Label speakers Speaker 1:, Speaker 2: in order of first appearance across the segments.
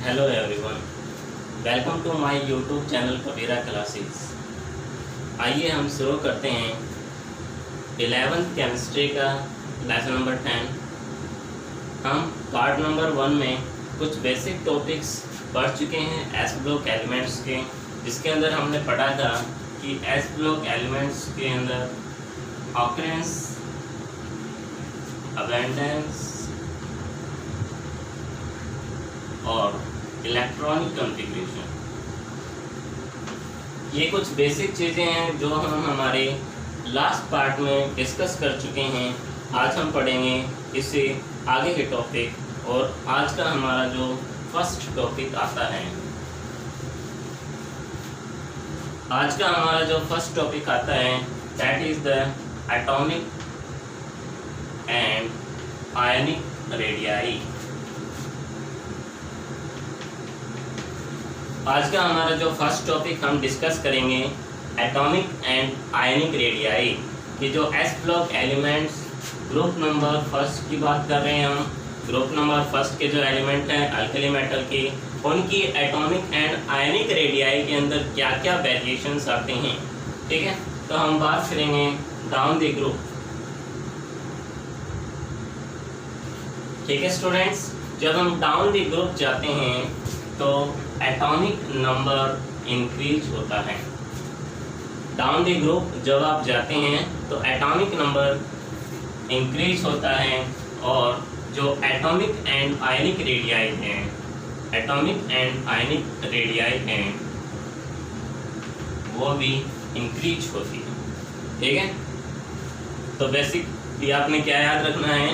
Speaker 1: Hello everyone, welcome to my YouTube channel Kabira classes. आइए हम शुरू करते हैं 11th केमिस्ट्री का लेसन नंबर 10। हम पार्ट नंबर 1 में कुछ बेसिक टॉपिक्स पढ़ चुके हैं एस ब्लॉक एलिमेंट्स के, जिसके अंदर हमने पढ़ा था कि एस ब्लॉक एलिमेंट्स के अंदर ऑकरेंस, अबेंडेंस और इलेक्ट्रॉनिक कॉन्फ़िगरेशन, ये कुछ बेसिक चीज़ें हैं जो हम हमारे लास्ट पार्ट में डिस्कस कर चुके हैं। आज हम पढ़ेंगे इससे आगे के टॉपिक, और आज का हमारा जो फर्स्ट टॉपिक आता है, आज का हमारा जो फर्स्ट टॉपिक आता है that is the atomic and ionic radii. आज का हमारा जो फर्स्ट टॉपिक हम डिस्कस करेंगे एटॉमिक एंड आयनिक रेडियाई कि जो S block elements group number first की बात कर रहे हैं हम। ग्रुप नंबर फर्स्ट के जो एलिमेंट हैं अल्कली मेटल के, उनकी एटॉमिक एंड आयनिक रेडियाई के अंदर क्या क्या वेरिएशंस आते हैं। ठीक है, तो हम बात करेंगे डाउन द ग्रुप। ठीक है स्टूडेंट्स, जब हम डाउन द ग्रुप जाते हैं तो एटॉमिक नंबर इंक्रीज होता है। डाउन द ग्रुप जब आप जाते हैं तो एटॉमिक नंबर इंक्रीज होता है, और जो एटॉमिक एंड आयनिक रेडियाई हैं, एटॉमिक एंड आयनिक रेडियाई हैं, वो भी इंक्रीज होती है। ठीक है, तो बेसिक ये आपने क्या याद रखना है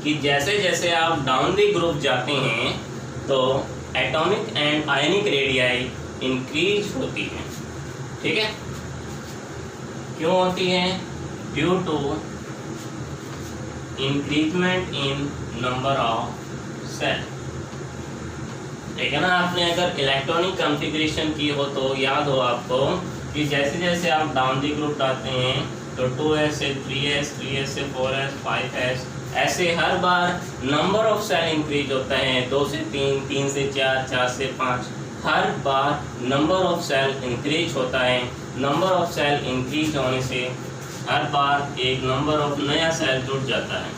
Speaker 1: कि जैसे जैसे आप डाउन द ग्रुप जाते हैं तो atomic and ionic radii increase होती है। ठीक है, क्यों होती है? Due to increasement in number of shell. ठीक है ना, आपने अगर इलेक्ट्रॉनिक कॉन्फ़िगरेशन की हो तो याद हो आपको कि जैसे जैसे आप डाउन दी ग्रुप आते हैं तो 2s से 3s, 3s से 4s, 5s, ऐसे हर बार नंबर ऑफ सेल इंक्रीज होता है। 2 से 3, 3 से 4, 4 से 5, हर बार नंबर ऑफ सेल इंक्रीज होता है। नंबर ऑफ सेल इंक्रीज होने से हर बार एक नंबर ऑफ नया सेल जुड़ जाता है।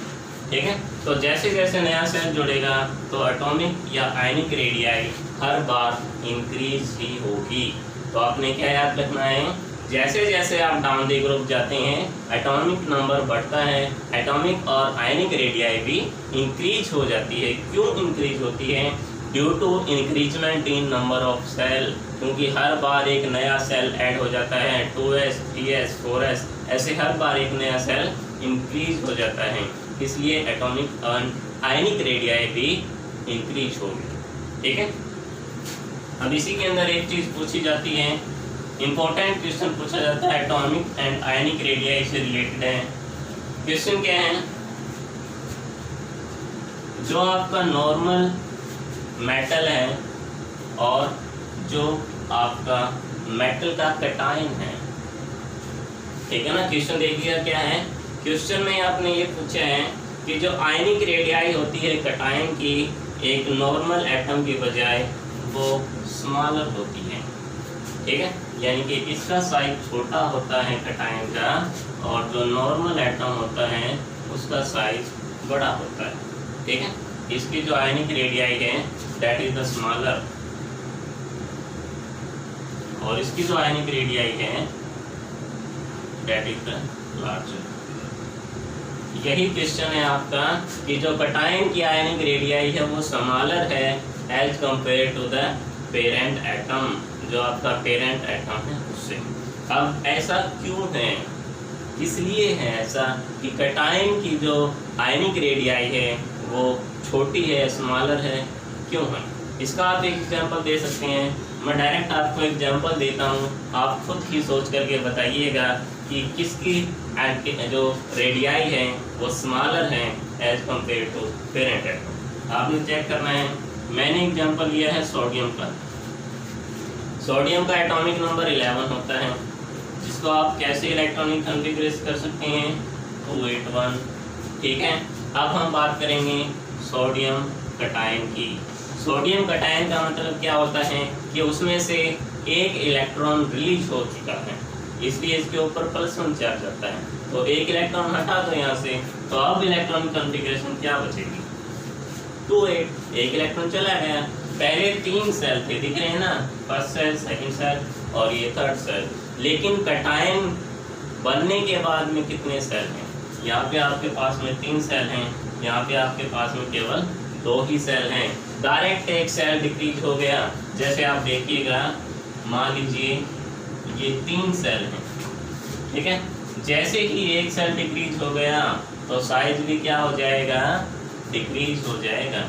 Speaker 1: ठीक है, तो जैसे जैसे नया सेल जुड़ेगा तो एटॉमिक या आयनिक रेडियाई हर बार इंक्रीज ही होगी। तो आपने क्या याद रखना है, जैसे जैसे आप डाउन द ग्रुप जाते हैं एटॉमिक नंबर बढ़ता है, एटॉमिक और आयनिक रेडियाई भी इंक्रीज हो जाती है। क्यों इंक्रीज होती है? Due to increasement in number of shell, क्योंकि हर बार एक नया सेल ऐड हो जाता है। 2s, 3s, 4s, ऐसे हर बार एक नया सेल इंक्रीज हो जाता है, इसलिए एटॉमिक और आयनिक रेडियाई भी इंक्रीज होगी। ठीक है, अब इसी के अंदर एक चीज़ पूछी जाती है, इम्पोर्टेंट क्वेश्चन पूछा जाता है एटॉमिक एंड आयनिक रेडियाई से रिलेटेड है। क्वेश्चन क्या है? जो आपका नॉर्मल मेटल है और जो आपका मेटल का कैटायन है, ठीक है ना। क्वेश्चन देखिएगा क्या है। क्वेश्चन में आपने ये पूछा है कि जो आयनिक रेडियाई होती है कैटायन की, एक नॉर्मल एटम की बजाय वो स्मॉलर होती है। ठीक है, यानी कि इसका साइज छोटा होता है कैटायन का, और जो नॉर्मल एटम होता है उसका साइज बड़ा होता है। ठीक है, इसकी जो आयनिक रेडियाई है दैट इज द स्मॉलर, और इसकी जो आयनिक रेडियाई है दैट इज द लार्जर। यही क्वेश्चन है आपका कि जो कैटायन की आयनिक रेडियाई है वो स्मॉलर है as compare to the parent atom, जो आपका पेरेंट एटम है उससे। अब ऐसा क्यों है? इसलिए है ऐसा कि कैटायन की जो आयनिक रेडियाई है वो छोटी है, स्मॉलर है। क्यों है? इसका आप एक एग्जांपल दे सकते हैं। मैं डायरेक्ट आपको एग्जांपल देता हूँ, आप खुद ही सोच करके बताइएगा कि किसकी जो रेडियाई है वो स्मॉलर है as compare to parent atom. आपने चेक करना है। मैंने एग्जांपल लिया है सोडियम का। सोडियम का एटॉमिक नंबर 11 होता है, जिसको आप कैसे इलेक्ट्रॉनिक कॉन्फ़िगरेशन कर सकते हैं? 281। ठीक है, अब हम बात करेंगे सोडियम कैटायन की। सोडियम कटायन का मतलब क्या होता है कि उसमें से एक इलेक्ट्रॉन रिलीज हो चुका है, इसलिए इसके ऊपर +1 चार्ज आता है। तो एक इलेक्ट्रॉन हटा दो यहाँ से, तो अब इलेक्ट्रॉन कॉन्फ़िगरेशन क्या बचेगी? 2-8। एक इलेक्ट्रॉन चला गया। पहले 3 सेल थे, दिख रहे हैं ना, फर्स्ट सेल, सेकंड सेल और ये थर्ड सेल। लेकिन कटायन बनने के बाद में कितने सेल हैं? यहाँ पे आपके पास में 3 सेल हैं, यहाँ पे आपके पास में केवल 2 ही सेल हैं। डायरेक्ट एक सेल डिक्रीज हो गया। जैसे आप देखिएगा, मान लीजिए ये 3 सेल हैं, ठीक है। जैसे ही एक सेल डिक्रीज हो गया तो साइज भी क्या हो जाएगा? डिक्रीज हो जाएगा,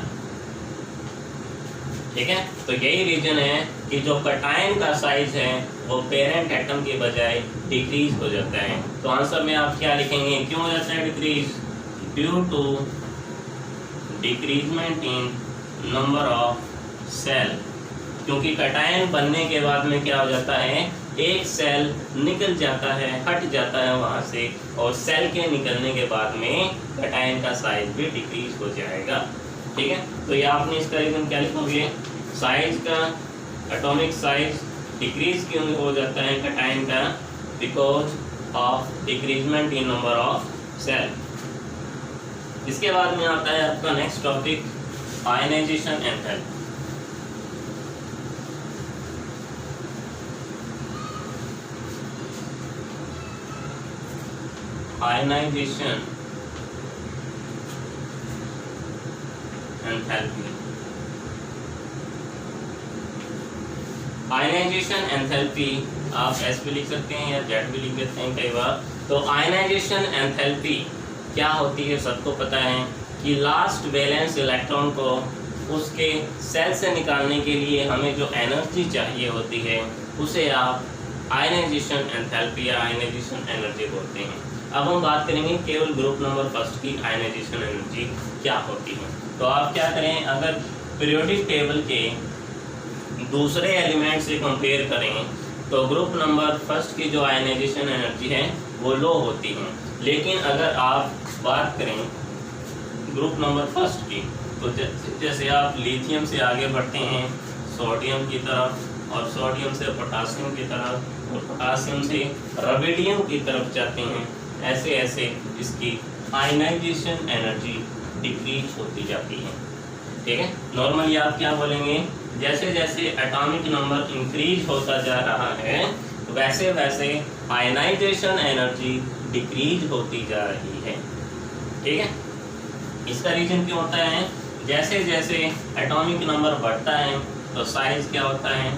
Speaker 1: ठीक है। तो यही रीजन है कि जो कटायन का साइज है वो पेरेंट एटम के बजाय डिक्रीज हो जाता है। तो आंसर में आप क्या लिखेंगे? क्यों हो जाता है decrease? Due to decreasement in number of shell. क्योंकि कटायन बनने के बाद में क्या हो जाता है, एक सेल निकल जाता है, हट जाता है वहां से, और सेल के निकलने के बाद में कटायन का साइज भी डिक्रीज हो जाएगा, ठीक है। तो ये आपने इसका रीजन क्या लिखोगे? साइज का, एटॉमिक साइज डिक्रीज क्यों हो जाता है कटायन का? Because of decreasement in number of shell. इसके बाद में आता है आपका next topic, ionization enthalpy. Ionization enthalpy. Ionization enthalpy आप एस भी लिख सकते हैं या जेड भी लिख देते हैं कई बार। तो आयनाइजेशन एंथैल्पी क्या होती है? सबको पता है कि लास्ट वैलेंस इलेक्ट्रॉन को उसके सेल से निकालने के लिए हमें जो एनर्जी चाहिए होती है उसे आप आयनाइजेशन एंथैल्पी या आयनाइजेशन एनर्जी बोलते हैं। अब हम बात करेंगे केवल ग्रुप नंबर फर्स्ट की आयनाइजेशन एनर्जी क्या होती है। तो आप क्या करें, अगर पीरियोडिक टेबल के दूसरे एलिमेंट से कंपेयर करें तो ग्रुप नंबर फर्स्ट की जो आयनाइजेशन एनर्जी है वो लो होती है। लेकिन अगर आप बात करें ग्रुप नंबर फर्स्ट की, तो जैसे आप लिथियम से आगे बढ़ते हैं सोडियम की तरफ, और सोडियम से पोटासियम की तरफ, और पोटासियम से रुबिडियम की तरफ जाते हैं, ऐसे ऐसे इसकी आयनाइजेशन एनर्जी डिक्रीज होती जाती है, ठीक है। नॉर्मली आप क्या बोलेंगे, जैसे जैसे एटॉमिक नंबर इंक्रीज होता जा रहा है वैसे वैसे आयनाइजेशन एनर्जी डिक्रीज होती जा रही है, ठीक है। इसका रीजन क्यों होता है? जैसे जैसे एटॉमिक नंबर बढ़ता है तो साइज क्या होता है?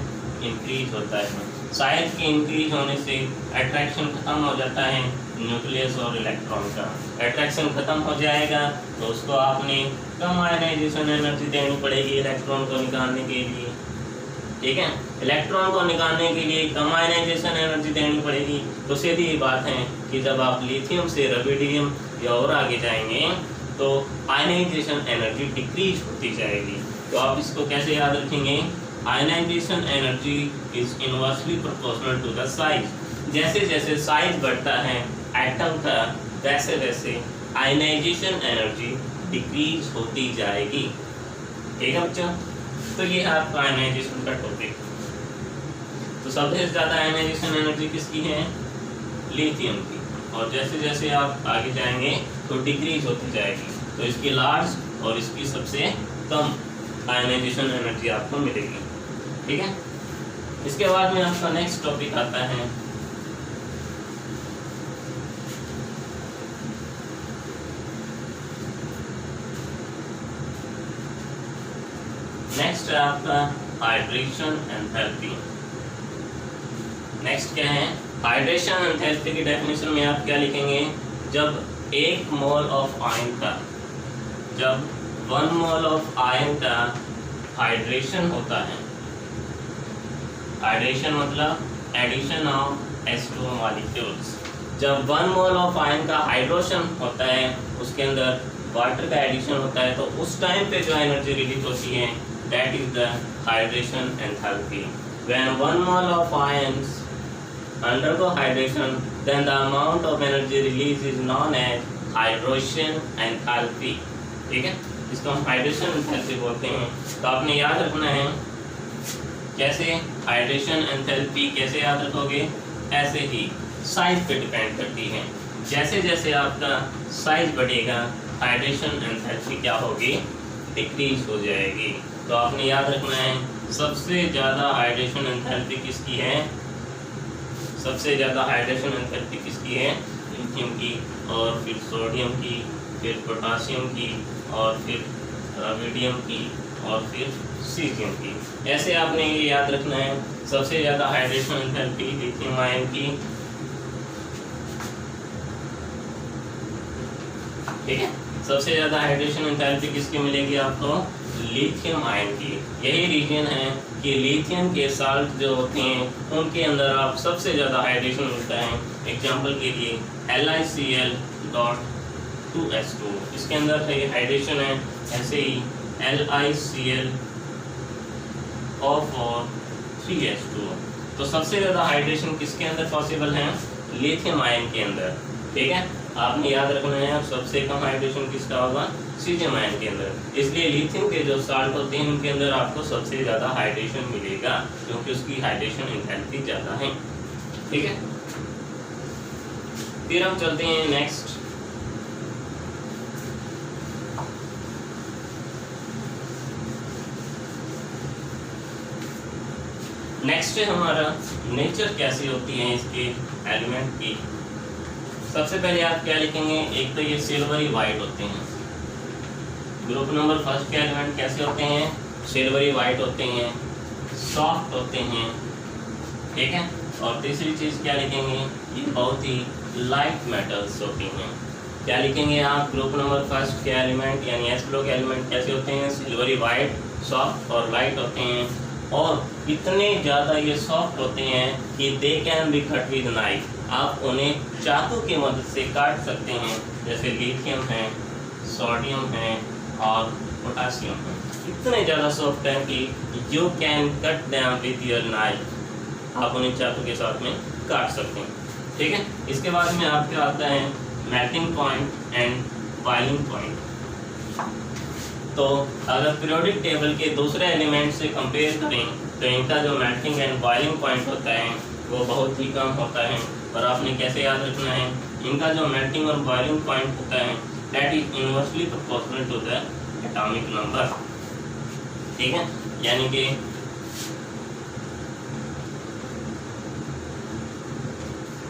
Speaker 1: इंक्रीज होता है। साइज के इंक्रीज होने से अट्रैक्शन खत्म हो जाता है न्यूक्लियस और इलेक्ट्रॉन का। अट्रैक्शन खत्म हो जाएगा तो उसको आपने कम आयनाइजेशन एनर्जी देनी पड़ेगी इलेक्ट्रॉन को निकालने के लिए, ठीक है। इलेक्ट्रॉन को निकालने के लिए कम आयनाइजेशन एनर्जी देनी पड़ेगी। तो सीधी बात है कि जब आप लिथियम से रुबिडियम या और आगे जाएंगे तो आयनाइजेशन एनर्जी डिक्रीज होती जाएगी। तो आप इसको कैसे याद रखेंगे? Ionization energy is inversely proportional to the size. जैसे जैसे साइज बढ़ता है एटम का वैसे वैसे आयनाइजेशन एनर्जी डिक्रीज होती जाएगी, ठीक है बच्चों। तो ये है आपका आयनाइजेशन का टॉपिक। तो सबसे ज़्यादा आयनाइजेशन एनर्जी किसकी है? लिथियम की। और जैसे जैसे आप आगे जाएंगे तो डिक्रीज होती जाएगी। तो इसकी लार्ज और इसकी सबसे कम आयनाइजेशन एनर्जी आपको मिलेगी, ठीक है। इसके बाद में आपका नेक्स्ट टॉपिक आता है नेक्स्ट है आपका हाइड्रेशन एंथैल्पी। नेक्स्ट क्या है? हाइड्रेशन एंथैल्पी की डेफिनेशन में आप क्या लिखेंगे? जब 1 मोल ऑफ आयन का, जब 1 मोल ऑफ आयन का हाइड्रेशन होता है, हाइड्रेशन मतलब एडिशन ऑफ H2 मॉलिक्यूल्स। जब 1 मोल ऑफ आयन का हाइड्रोशन होता है, उसके अंदर वाटर का एडिशन होता है, तो उस टाइम पे जो एनर्जी रिलीज होती है that is the hydration enthalpy. When 1 mole of ions undergo hydration, then the amount of energy released is known as hydration enthalpy, ठीक है। इसको हम हाइड्रेशन एंथैल्पी बोलते हैं। तो आपने याद रखना है, कैसे हाइड्रेशन एंथैल्पी कैसे याद रखोगे, ऐसे ही साइज पे डिपेंड करती है। जैसे जैसे आपका साइज बढ़ेगा हाइड्रेशन एंथैल्पी क्या होगी, डिक्रीज हो जाएगी। तो आपने याद रखना है सबसे ज़्यादा हाइड्रेशन एंथैल्पी किसकी है, सबसे ज़्यादा हाइड्रेशन एंथैल्पी किसकी है, लिथियम की, और फिर सोडियम की, फिर पोटासियम की, और फिर मीडियम की, और फिर सीजियम की। ऐसे आपने ये याद रखना है, सबसे ज़्यादा हाइड्रेशन एंथैल्पी लिथियम आयन की, ठीक है। सबसे ज़्यादा हाइड्रेशन एंथैल्पी किसकी मिलेगी आपको, लिथियम आयन की। यही रीजन है कि लिथियम के साल्ट जो होते हैं उनके अंदर आप सबसे ज़्यादा हाइड्रेशन मिलता है। एग्जांपल के लिए LiCl.2S2, इसके अंदर हाइड्रेशन है। ऐसे ही LiCl(O4)3H2। तो सबसे ज़्यादा हाइड्रेशन किसके अंदर पॉसिबल है, लिथियम आयन के अंदर, ठीक है। आपने याद रखना है सबसे कम हाइड्रेशन किसका होगा, सीजियम आयन के अंदर। इसलिए लिथियम के जो साल्ट होते हैं उनके अंदर आपको सबसे ज़्यादा हाइड्रेशन मिलेगा, क्योंकि उसकी हाइड्रेशन एंथैल्पी ज़्यादा है, ठीक है। फिर हम चलते हैं नेक्स्ट। नेक्स्ट है हमारा नेचर कैसी होती है इसके एलिमेंट की। सबसे पहले आप क्या लिखेंगे, एक तो ये सिल्वरी वाइट होते हैं। ग्रुप नंबर फर्स्ट के एलिमेंट कैसे होते हैं, सिल्वरी वाइट होते हैं, सॉफ्ट होते हैं, ठीक है। और तीसरी चीज़ क्या लिखेंगे, ये बहुत ही लाइट मेटल्स होते हैं। क्या लिखेंगे आप, ग्रुप नंबर फर्स्ट के एलिमेंट यानी एस ब्लॉक एलिमेंट कैसे होते हैं, सिल्वरी वाइट, सॉफ्ट और लाइट होते हैं। और इतने ज़्यादा ये सॉफ्ट होते हैं कि they can be cut with knife, आप उन्हें चाकू की मदद से काट सकते हैं। जैसे लिथियम है, सोडियम है और पोटासियम है, इतने ज़्यादा सॉफ्ट है कि you can cut them with your knife, आप उन्हें चाकू के साथ में काट सकते हैं, ठीक है। इसके बाद में आपके आता है melting point and boiling point. तो अगर पीरियोडिक टेबल के दूसरे एलिमेंट से कंपेयर करें तो इनका जो मेल्टिंग एंड बॉइलिंग पॉइंट होता है वो बहुत ही कम होता है। और आपने कैसे याद रखना है, इनका जो मेल्टिंग और बॉइलिंग पॉइंट होता है that is inversely proportional to the atomic number, ठीक है। यानी कि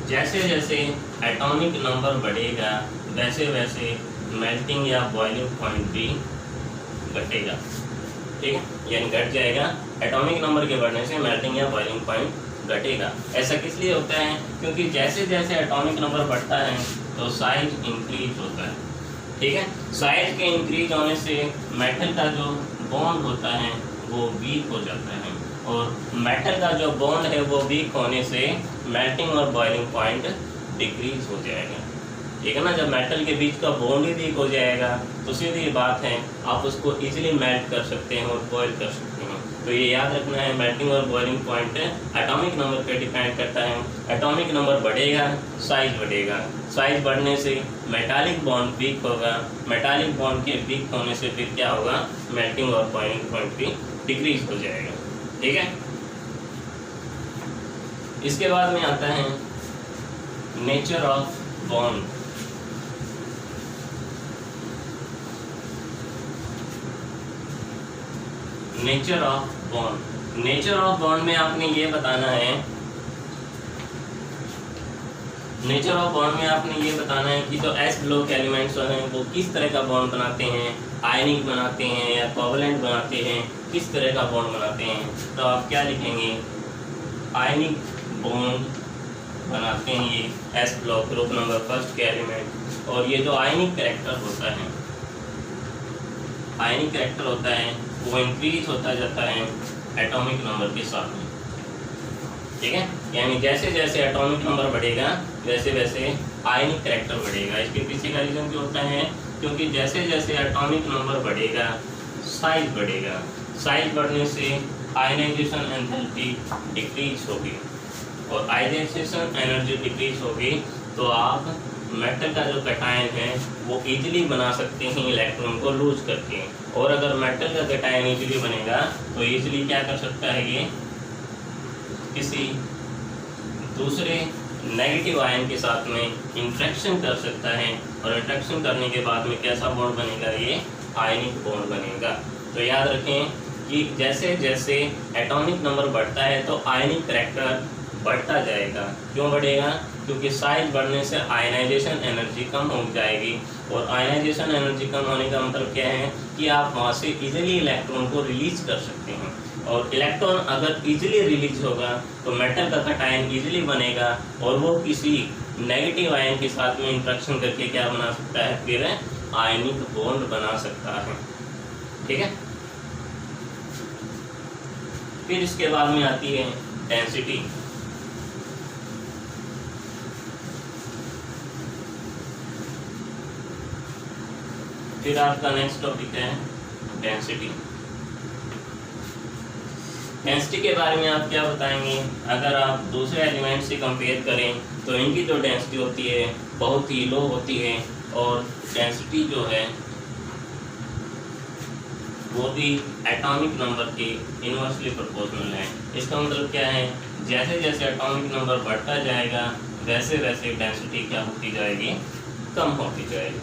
Speaker 1: जैसे जैसे एटॉमिक नंबर बढ़ेगा वैसे वैसे मेल्टिंग या बॉइलिंग पॉइंट भी घटेगा, ठीक है, यानी घट जाएगा। एटॉमिक नंबर के बढ़ने से मेल्टिंग या बॉइलिंग पॉइंट घटेगा। ऐसा किस लिए होता है, क्योंकि जैसे जैसे एटॉमिक नंबर बढ़ता है तो साइज इंक्रीज होता है, ठीक है। साइज के इंक्रीज होने से मेटल का जो बॉन्ड होता है वो वीक हो जाता है, और मेटल का जो बॉन्ड है वो वीक होने से मेल्टिंग और बॉइलिंग पॉइंट डिक्रीज हो जाएगा, ठीक है ना। जब मेटल के बीच का बॉन्ड ही वीक हो जाएगा तो सीधी बात है आप उसको इजीली मेल्ट कर सकते हैं और बॉयल कर सकते हैं। तो ये याद रखना है, मेल्टिंग और बॉइलिंग पॉइंट एटॉमिक नंबर पे डिपेंड करता है। एटॉमिक नंबर बढ़ेगा साइज बढ़ेगा, साइज बढ़ने से मेटालिक बॉन्ड वीक होगा, मेटालिक बॉन्ड के वीक होने से फिर क्या होगा, मेल्टिंग और बॉइलिंग पॉइंट भी डिक्रीज हो जाएगा, ठीक है। इसके बाद में आता है nature of bond. Nature of bond, nature of bond में आपने ये बताना है, नेचर ऑफ बॉन्ड में आपने ये बताना है कि जो एस ब्लॉक एलिमेंट्स हैं वो किस तरह का बॉन्ड बनाते हैं, आयनिक बनाते हैं या कोवलेंट बनाते हैं, किस तरह का बॉन्ड बनाते हैं। तो आप क्या लिखेंगे, आयनिक बॉन्ड बनाते हैं ये S block group number first के एलिमेंट। और ये जो आयनिक कैरेक्टर होता है, आयनिक कैरेक्टर होता है वो इंक्रीज होता जाता है एटॉमिक नंबर के साथ में, ठीक है। यानी जैसे जैसे एटॉमिक नंबर बढ़ेगा वैसे वैसे आयनिक कैरेक्टर बढ़ेगा। इसके पीछे का रीज़न क्या होता है, क्योंकि जैसे जैसे एटॉमिक नंबर बढ़ेगा साइज बढ़ेगा, साइज बढ़ने से आयनाइजेशन एंथैल्पी डिक्रीज होगी, और आयनाइजेशन एनर्जी डिक्रीज होगी तो आप मेटल का जो कैटायन है वो इजीली बना सकते हैं इलेक्ट्रॉन को लूज करके, और अगर मेटल का कैटायन इजीली बनेगा तो इजीली क्या कर सकता है, ये किसी दूसरे नेगेटिव आयन के साथ में इंट्रैक्शन कर सकता है, और इंट्रैक्शन करने के बाद में कैसा बॉन्ड बनेगा, ये आयनिक बॉन्ड बनेगा। तो याद रखें कि जैसे जैसे एटॉमिक नंबर बढ़ता है तो आयनिक करैक्टर बढ़ता जाएगा। क्यों बढ़ेगा? क्योंकि साइज बढ़ने से आयनाइजेशन एनर्जी कम हो जाएगी, और आयनाइजेशन एनर्जी कम होने का मतलब क्या है कि आप वहाँ से इजीली इलेक्ट्रॉन को रिलीज कर सकते हैं, और इलेक्ट्रॉन अगर इजीली रिलीज होगा तो मेटल का कैटायन इजीली बनेगा, और वो किसी नेगेटिव आयन के साथ में इंट्रैक्शन करके क्या बना सकता है, फिर आयनिक बॉन्ड बना सकता है। ठीक है, फिर इसके बाद में आती है डेंसिटी। फिर आपका नेक्स्ट टॉपिक है डेंसिटी। डेंसिटी के बारे में आप क्या बताएंगे? अगर आप दूसरे एलिमेंट से कंपेयर करें तो इनकी जो डेंसिटी होती है बहुत ही लो होती है, और डेंसिटी जो है वो भी एटॉमिक नंबर के इनवर्सली प्रोपोर्शनल है। इसका मतलब क्या है, जैसे जैसे एटॉमिक नंबर बढ़ता जाएगा वैसे वैसे डेंसिटी क्या होती जाएगी, कम होती जाएगी।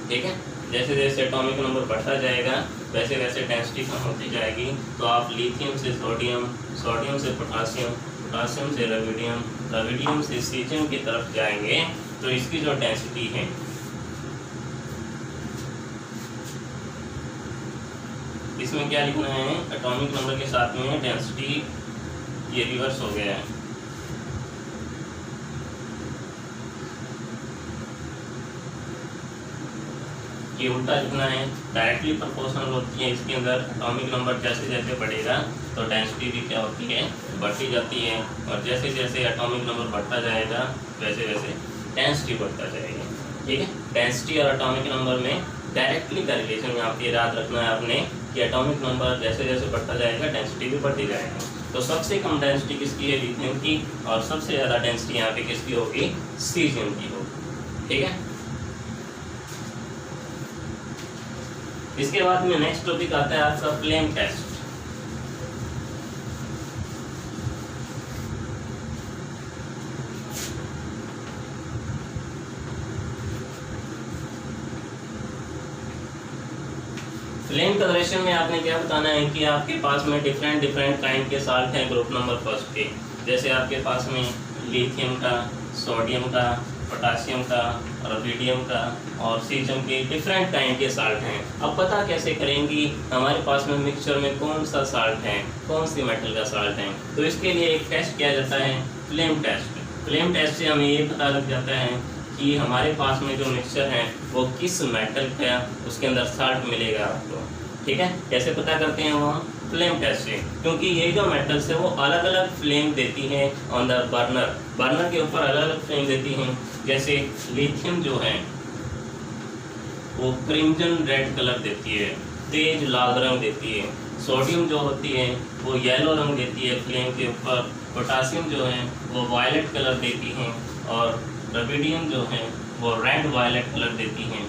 Speaker 1: ठीक है, जैसे जैसे एटॉमिक नंबर बढ़ता जाएगा वैसे वैसे डेंसिटी कम होती जाएगी। तो आप लिथियम से सोडियम, सोडियम से पोटासियम, पोटासियम से रुबिडियम, रुबिडियम से सीजियम की तरफ जाएंगे तो इसकी जो डेंसिटी है इसमें क्या लिखना है, एटॉमिक नंबर के साथ में डेंसिटी ये रिवर्स हो गया है। ये उल्टा लिखना है, डायरेक्टली प्रोपोर्शनल होती है इसके अंदर। एटॉमिक नंबर जैसे जैसे बढ़ेगा तो डेंसिटी भी क्या होती है, बढ़ती जाती है, और जैसे जैसे एटॉमिक नंबर बढ़ता जाएगा वैसे वैसे डेंसिटी बढ़ता जाएगा। ठीक है, डेंसिटी और एटॉमिक नंबर में डायरेक्टली का रिलेशन यहाँ पे याद रखना है आपने कि एटॉमिक नंबर जैसे जैसे बढ़ता जाएगा डेंसिटी भी बढ़ती जाएगी। तो सबसे कम डेंसिटी किसकी है, लिथियम की, और सबसे ज़्यादा डेंसिटी यहाँ पे किसकी होगी, सीजियम की होगी। ठीक है, इसके बाद में नेक्स्ट टॉपिक आता है आपका फ्लेम टेस्ट। फ्लेम कलरेशन में आपने क्या बताना है कि आपके पास में डिफरेंट डिफरेंट काइंड के साल्ट हैं ग्रुप नंबर फर्स्ट के। जैसे आपके पास में लिथियम का, सोडियम का, पोटासियम का, रुबिडियम का और सीजियम के डिफरेंट काइंड के साल्ट हैं। अब पता कैसे करेंगी हमारे पास में मिक्सचर में कौन सा साल्ट है, कौन सी मेटल का साल्ट है? तो इसके लिए एक टेस्ट किया जाता है, फ्लेम टेस्ट। फ्लेम टेस्ट से हमें ये पता लग जाता है कि हमारे पास में जो मिक्सचर है वो किस मेटल का उसके अंदर साल्ट मिलेगा आपको। ठीक है, कैसे पता करते हैं वो? फ्लेम टेस्ट से, क्योंकि ये जो मेटल्स है वो अलग अलग फ्लेम देती हैं ऑन द बर्नर। बर्नर के ऊपर अलग अलग फ्लेम देती हैं। जैसे लिथियम जो है वो क्रिम्जन रेड कलर देती है, तेज लाल रंग देती है। सोडियम जो होती है वो येलो रंग देती है फ्लेम के ऊपर। पोटासियम जो है वो वायलेट कलर देती हैं, और रुबिडियम जो है वो रेड वायलेट कलर देती हैं,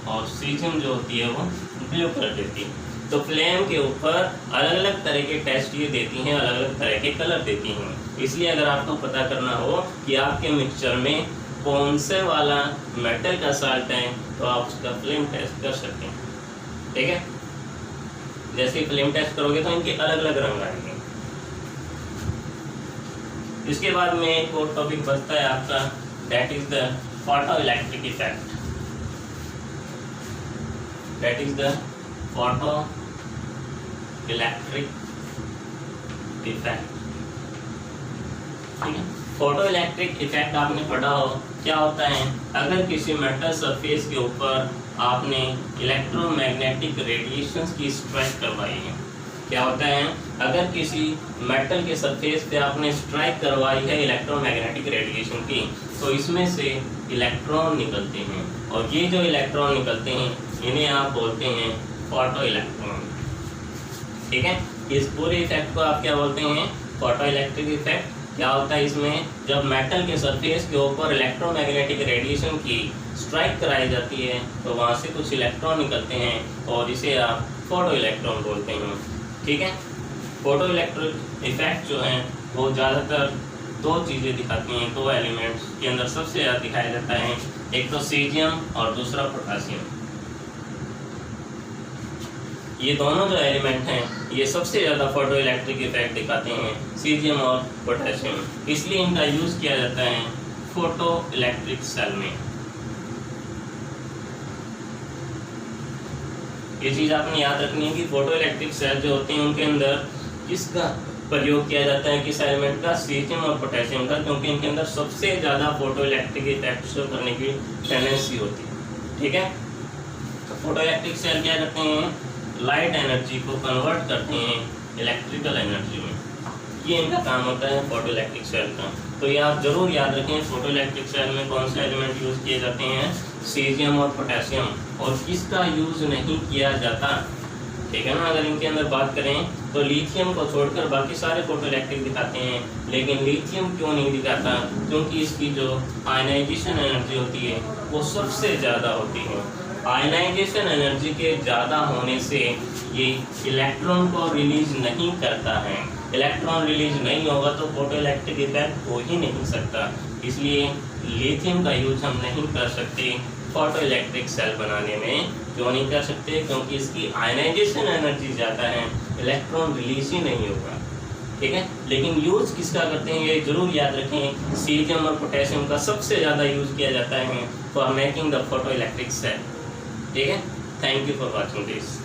Speaker 1: और सीजियम जो होती है वो ब्लू कलर देती है। तो फ्लेम के ऊपर अलग अलग तरह के टेस्ट ये देती हैं, अलग अलग तरह के कलर देती हैं। इसलिए अगर आपको पता करना हो कि आपके मिक्सचर में कौन से वाला मेटल का साल्ट है तो आप उसका फ्लेम टेस्ट कर सकते हैं। ठीक है, जैसे फ्लेम टेस्ट करोगे तो इनके अलग अलग रंग आएंगे। इसके बाद में एक और टॉपिक बचता है आपका, that is the photo electric effect. That is the photo electric effect. ठीक है, फोटो इलेक्ट्रिक इफेक्ट आपने पढ़ा हो क्या होता है? अगर किसी मेटल सरफेस के ऊपर आपने इलेक्ट्रोमैग्नेटिक रेडिएशंस की स्ट्राइक करवाई है, क्या होता है? अगर किसी मेटल के सरफेस पे आपने स्ट्राइक करवाई है इलेक्ट्रोमैग्नेटिक रेडिएशन की, तो इसमें से इलेक्ट्रॉन निकलते हैं, और ये जो इलेक्ट्रॉन निकलते हैं इन्हें आप बोलते हैं फोटो इलेक्ट्रॉन। ठीक है, इस पूरे इफेक्ट को आप क्या बोलते हैं? फोटो इलेक्ट्रिक इफेक्ट क्या होता है इसमें, जब मेटल के सरफेस के ऊपर इलेक्ट्रोमैग्नेटिक रेडिएशन की स्ट्राइक कराई जाती है तो वहाँ से कुछ इलेक्ट्रॉन निकलते हैं और इसे आप फोटो इलेक्ट्रॉन बोलते हैं। ठीक है, फोटो इलेक्ट्रिक इफेक्ट जो है वो ज़्यादातर दो चीज़ें दिखाती हैं, दो एलिमेंट्स के अंदर सबसे ज़्यादा दिखाया जाता है, एक तो सीजियम और दूसरा पोटासियम। ये दोनों जो एलिमेंट हैं ये सबसे ज़्यादा फोटो इलेक्ट्रिक इफेक्ट दिखाते हैं, सीजियम और पोटेशियम, इसलिए इनका यूज़ किया जाता है फोटो इलेक्ट्रिक सेल में। ये चीज़ आपने याद रखनी है कि फोटो इलेक्ट्रिक सेल जो होते हैं उनके अंदर किसका प्रयोग किया जाता है, किस एलिमेंट का, सीजियम और पोटेशियम का, क्योंकि इनके अंदर सबसे ज़्यादा फोटो इलेक्ट्रिक इफेक्ट शो करने की टेंडेंसी होती है। ठीक है, तो फोटो इलेक्ट्रिक सेल क्या करते हैं, लाइट एनर्जी को कन्वर्ट करते हैं इलेक्ट्रिकल एनर्जी में, ये इनका काम होता है फोटो इलेक्ट्रिक सेल का। तो ये आप जरूर याद रखें, फोटो इलेक्ट्रिक सेल में कौन से एलिमेंट यूज़ किए जाते हैं, सीजियम और पोटेशियम, और किसका यूज़ नहीं किया जाता। ठीक है ना, अगर इनके अंदर बात करें तो लिथियम को छोड़कर बाकी सारे फोटो इलेक्ट्रिक दिखाते हैं, लेकिन लिथियम क्यों नहीं दिखाता, क्योंकि इसकी जो आयनाइजेशन एनर्जी होती है वो सबसे ज़्यादा होती है। आयनाइजेशन एनर्जी के ज़्यादा होने से ये इलेक्ट्रॉन को रिलीज नहीं करता है, इलेक्ट्रॉन रिलीज नहीं होगा तो फोटो इलेक्ट्रिक इफेक्ट हो ही नहीं सकता, इसलिए लिथियम का यूज हम नहीं कर सकते फोटो इलेक्ट्रिक सेल बनाने में। क्यों नहीं कर सकते, क्योंकि इसकी आयनाइजेशन एनर्जी ज़्यादा है, इलेक्ट्रॉन रिलीज ही नहीं होगा। ठीक है, लेकिन यूज किसका करते हैं ये जरूर याद रखें, सीजियम और पोटेशियम का सबसे ज़्यादा यूज किया जाता है for making the photoelectric cell. ठीक है, thank you for watching this.